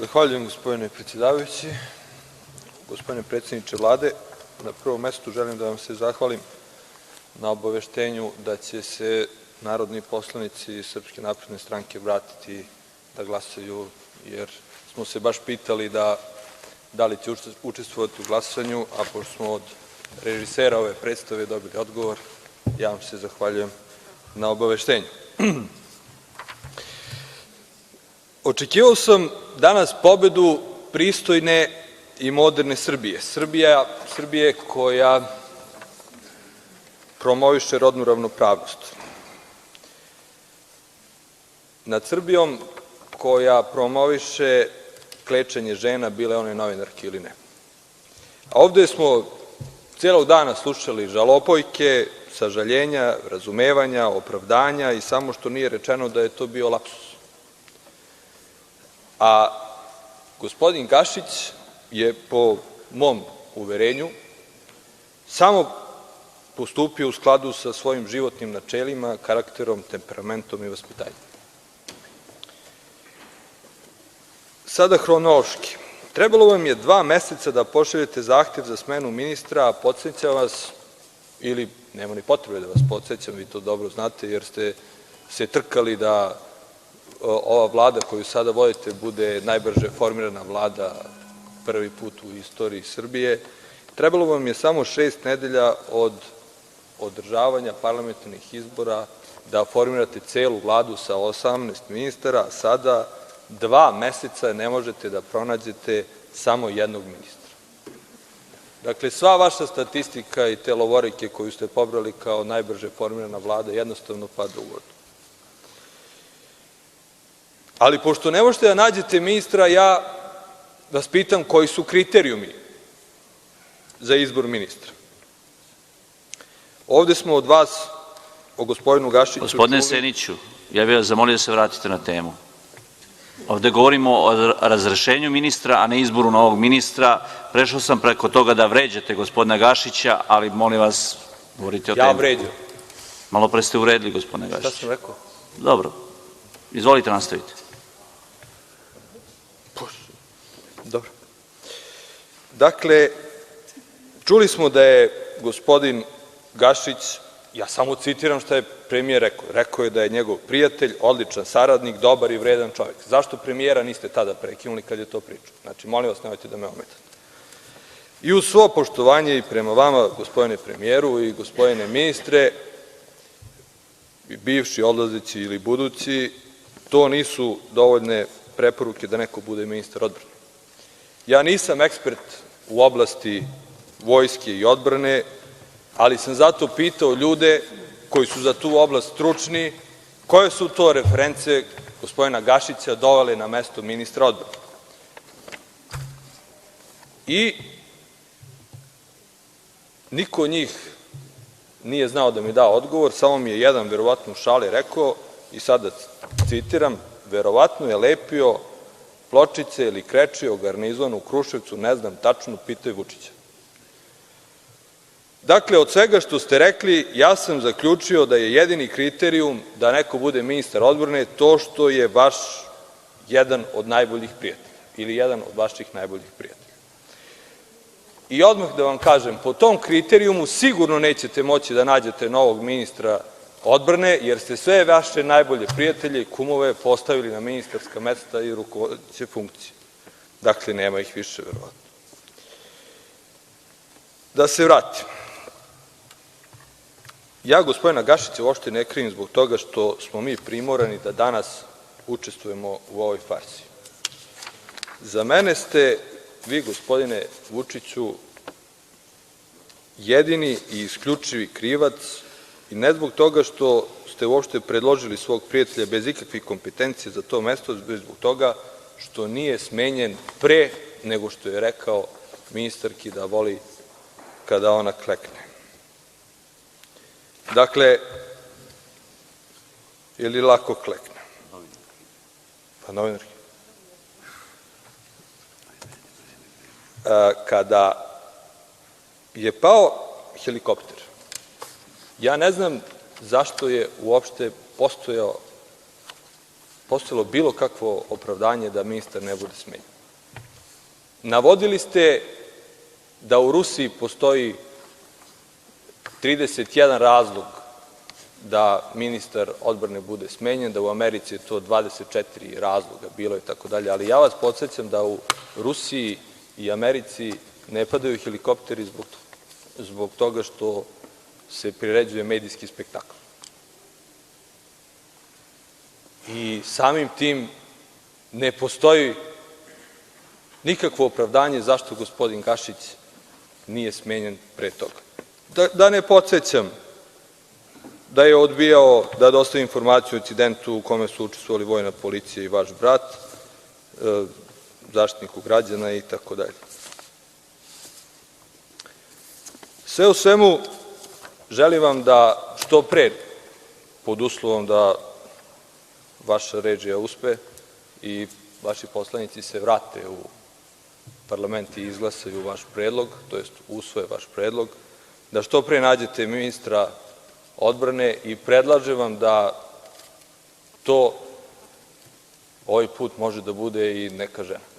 Zahvaljujem, gospodine predsjedavajući. Gospodine predsjedniče Vlade, na prvom mestu želim da vam se zahvalim na obaveštenju da će se narodni poslanici Srpske napredne stranke vratiti da glasaju, jer smo se baš pitali da li će učestvovati u glasanju, a pošto smo od režisera ove predstave dobili odgovor, ja vam se zahvaljujem na obaveštenju. Očekivao sam danas pobedu pristojne i moderne Srbije. Srbije koja promoviše rodnu ravnopravnost. Nad Srbijom koja promoviše klečanje žena, bile one novinarke ili ne. A ovde smo celog dana slušali žalopojke, sažaljenja, razumevanja, opravdanja i samo što nije rečeno da je to bio lapsus. A gospodin Gašić je, po mom uverenju, samo postupio u skladu sa svojim životnim načelima, karakterom, temperamentom i vaspitanjem. Sada hronološki. Trebalo vam je 2 meseca da pošaljete zahtev za smenu ministra, a podsećam vas, ili nema ni potrebe da vas podsećam, vi to dobro znate, jer ste se trkali da ova vlada koju sada vodite bude najbrže formirana vlada prvi put u istoriji Srbije. Trebalo vam je samo 6 nedelja od održavanja parlamentarnih izbora da formirate celu vladu sa 18 ministara, a sada 2 meseca ne možete da pronađete samo jednog ministra. Dakle, sva vaša statistika i te lovorike koju ste pobrali kao najbrže formirana vlada jednostavno pada u vodu. Ali pošto ne možete da nađete ministra, ja vas pitam koji su kriterijumi za izbor ministra. Ovde smo od vas, o gospodinu Gašiću... Gospodine Seniću, ja bih vas zamolio da se vratite na temu. Ovde govorimo o razrešenju ministra, a ne izboru novog ministra. Prešao sam preko toga da vređate gospodina Gašića, ali molim vas, govorite o temi. Ja vređam. Malo pre ste uvredili gospodina Gašića. Šta sam rekao? Dobro. Izvolite, nastavite. Dobro. Dakle, čuli smo da je gospodin Gašić, ja samo citiram šta je premijer rekao. Rekao je da je njegov prijatelj, odličan saradnik, dobar i vredan čovjek. Zašto premijera niste tada prekinuli kad je to pričao? Znači, molim vas, nemojte da me ometate. I uz svo poštovanje i prema vama, gospodine premijeru i gospodine ministre, bivši, odlazeći ili budući, to nisu dovoljne preporuke da neko bude ministar odbrane. Ja nisam ekspert u oblasti vojske i odbrane, ali sam zato pitao ljude koji su za tu oblast stručni, koje su to reference gospodina Gašića dovele na mesto ministra odbrane. I niko od njih nije znao da mi da odgovor, samo mi je jedan, verovatno u šali, rekao, i sada citiram, verovatno je lepio pločice ili krečio garnizon u Kruševcu, ne znam tačno, pitaj Vučića. Dakle, od svega što ste rekli, ja sam zaključio da je jedini kriterijum da neko bude ministar odbrane to što je vaš jedan od najboljih prijatelja ili jedan od vaših najboljih prijatelja. I odmah da vam kažem, po tom kriterijumu sigurno nećete moći da nađete novog ministra odbrane, jer ste sve vaše najbolje prijatelje i kumove postavili na ministarska mesta i rukovodeće funkcije. Dakle, nema ih više, verovatno. Da se vratim. Ja gospodina Gašića uopšte ne krivim zbog toga što smo mi primorani da danas učestvujemo u ovoj farsi. Za mene ste vi, gospodine Vučiću, jedini i isključivi krivac, i ne zbog toga što ste uopšte predložili svog prijatelja bez ikakvih kompetencija za to mesto, već zbog toga što nije smenjen pre nego što je rekao ministarki da voli kada ona klekne. Dakle, ili lako klekne? Pa novinarki. Kada je pao helikopter, ja ne znam zašto je uopšte postojao postojalo bilo kakvo opravdanje da ministar ne bude smenjen. Navodili ste da u Rusiji postoji 31 razlog da ministar odbrane bude smenjen, da u Americi je to 24 razloga bilo i tako dalje, ali ja vas podsećam da u Rusiji i Americi ne padaju helikopteri zbog toga što se priređuje medijski spektakl. I samim tim ne postoji nikakvo opravdanje zašto gospodin Gašić nije smenjen pre toga. Da ne podsećam da je odbijao da dostavi informaciju o incidentu u kome su učestvovali vojna policija i vaš brat, Zaštitniku građana i tako dalje. Sve u svemu, želim vam da što pre, pod uslovom da vaša režija uspe i vaši poslanici se vrate u parlament i izglasaju vaš predlog, to jest usvoje vaš predlog, da što pre nađete ministra odbrane i predlažem vam da to ovaj put može da bude i neka žena.